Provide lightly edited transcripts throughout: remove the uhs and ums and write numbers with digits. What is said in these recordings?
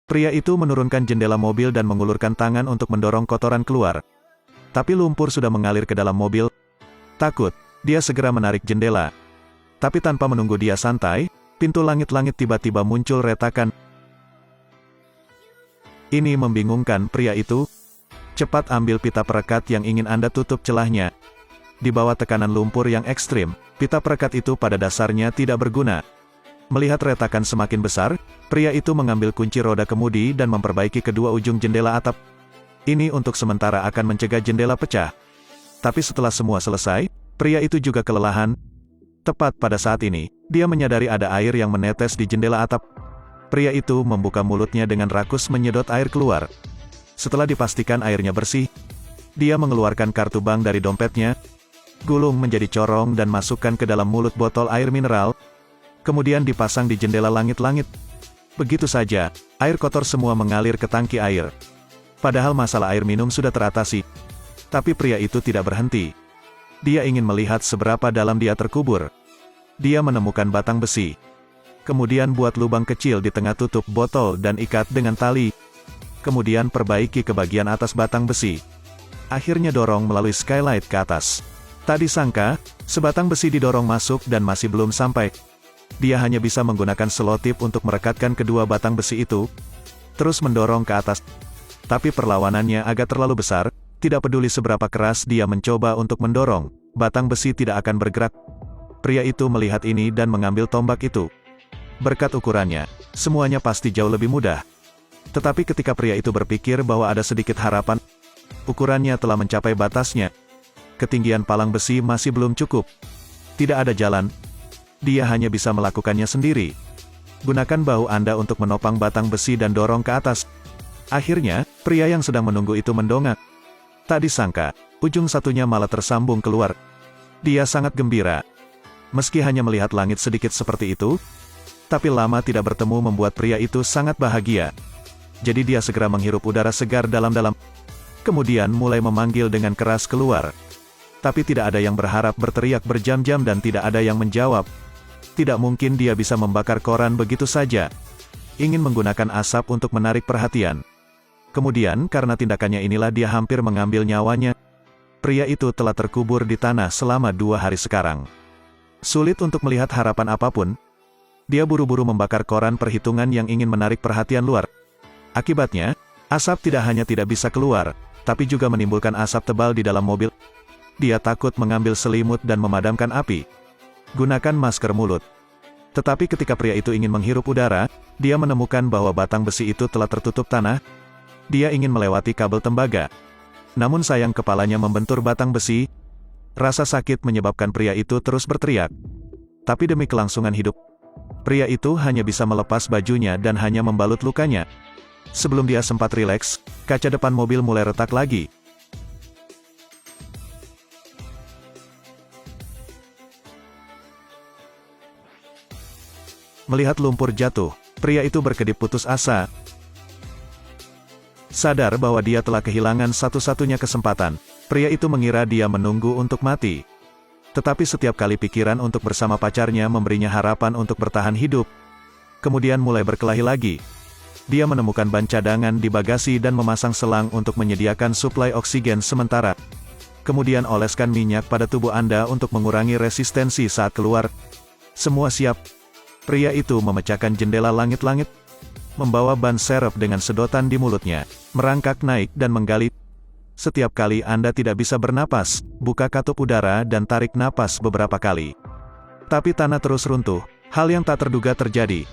Pria itu menurunkan jendela mobil dan mengulurkan tangan untuk mendorong kotoran keluar. Tapi lumpur sudah mengalir ke dalam mobil. Takut, dia segera menarik jendela. Tapi tanpa menunggu dia santai, pintu langit-langit tiba-tiba muncul retakan. Ini membingungkan pria itu. Cepat ambil pita perekat yang ingin Anda tutup celahnya. Di bawah tekanan lumpur yang ekstrim, pita perekat itu pada dasarnya tidak berguna. Melihat retakan semakin besar, pria itu mengambil kunci roda kemudi dan memperbaiki kedua ujung jendela atap. Ini untuk sementara akan mencegah jendela pecah. Tapi setelah semua selesai, pria itu juga kelelahan. Tepat pada saat ini, dia menyadari ada air yang menetes di jendela atap. Pria itu membuka mulutnya dengan rakus menyedot air keluar. Setelah dipastikan airnya bersih, dia mengeluarkan kartu bank dari dompetnya, gulung menjadi corong dan masukkan ke dalam mulut botol air mineral, kemudian dipasang di jendela langit-langit. Begitu saja, air kotor semua mengalir ke tangki air. Padahal masalah air minum sudah teratasi. Tapi pria itu tidak berhenti. Dia ingin melihat seberapa dalam dia terkubur. Dia menemukan batang besi. Kemudian buat lubang kecil di tengah tutup botol dan ikat dengan tali. Kemudian perbaiki ke bagian atas batang besi. Akhirnya dorong melalui skylight ke atas. Tak disangka, sebatang besi didorong masuk dan masih belum sampai. Dia hanya bisa menggunakan selotip untuk merekatkan kedua batang besi itu, terus mendorong ke atas. Tapi perlawanannya agak terlalu besar, tidak peduli seberapa keras dia mencoba untuk mendorong, batang besi tidak akan bergerak. Pria itu melihat ini dan mengambil tombak itu. Berkat ukurannya, semuanya pasti jauh lebih mudah. Tetapi ketika pria itu berpikir bahwa ada sedikit harapan, ukurannya telah mencapai batasnya. Ketinggian palang besi masih belum cukup. Tidak ada jalan. Dia hanya bisa melakukannya sendiri. Gunakan bahu Anda untuk menopang batang besi dan dorong ke atas. Akhirnya, pria yang sedang menunggu itu mendongak. Tak disangka, ujung satunya malah tersambung keluar. Dia sangat gembira. Meski hanya melihat langit sedikit seperti itu, tapi lama tidak bertemu membuat pria itu sangat bahagia. Jadi dia segera menghirup udara segar dalam-dalam. Kemudian mulai memanggil dengan keras keluar. Tapi tidak ada yang berharap berteriak berjam-jam dan tidak ada yang menjawab. Tidak mungkin dia bisa membakar koran begitu saja. Ingin menggunakan asap untuk menarik perhatian. Kemudian karena tindakannya inilah dia hampir mengambil nyawanya. Pria itu telah terkubur di tanah selama 2 hari sekarang. Sulit untuk melihat harapan apapun. Dia buru-buru membakar koran perhitungan yang ingin menarik perhatian luar. Akibatnya, asap tidak hanya tidak bisa keluar, tapi juga menimbulkan asap tebal di dalam mobil. Dia takut mengambil selimut dan memadamkan api. Gunakan masker mulut. Tetapi ketika pria itu ingin menghirup udara, dia menemukan bahwa batang besi itu telah tertutup tanah. Dia ingin melewati kabel tembaga. Namun sayang kepalanya membentur batang besi. Rasa sakit menyebabkan pria itu terus berteriak. Tapi demi kelangsungan hidup, pria itu hanya bisa melepas bajunya dan hanya membalut lukanya. Sebelum dia sempat rileks, kaca depan mobil mulai retak lagi. Melihat lumpur jatuh, pria itu berkedip putus asa. Sadar bahwa dia telah kehilangan satu-satunya kesempatan, pria itu mengira dia menunggu untuk mati. Tetapi setiap kali pikiran untuk bersama pacarnya memberinya harapan untuk bertahan hidup, kemudian mulai berkelahi lagi. Dia menemukan ban cadangan di bagasi dan memasang selang untuk menyediakan suplai oksigen sementara. Kemudian oleskan minyak pada tubuh Anda untuk mengurangi resistensi saat keluar. Semua siap. Pria itu memecahkan jendela langit-langit, membawa ban serep dengan sedotan di mulutnya, merangkak naik dan menggali. Setiap kali Anda tidak bisa bernapas, buka katup udara dan tarik napas beberapa kali. Tapi tanah terus runtuh, hal yang tak terduga terjadi.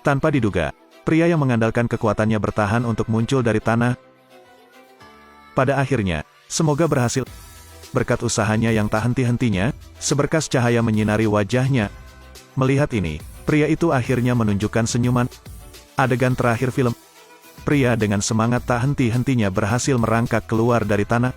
Tanpa diduga, pria yang mengandalkan kekuatannya bertahan untuk muncul dari tanah. Pada akhirnya, semoga berhasil. Berkat usahanya yang tak henti-hentinya, seberkas cahaya menyinari wajahnya. Melihat ini, pria itu akhirnya menunjukkan senyuman. Adegan terakhir film. Pria dengan semangat tak henti-hentinya berhasil merangkak keluar dari tanah.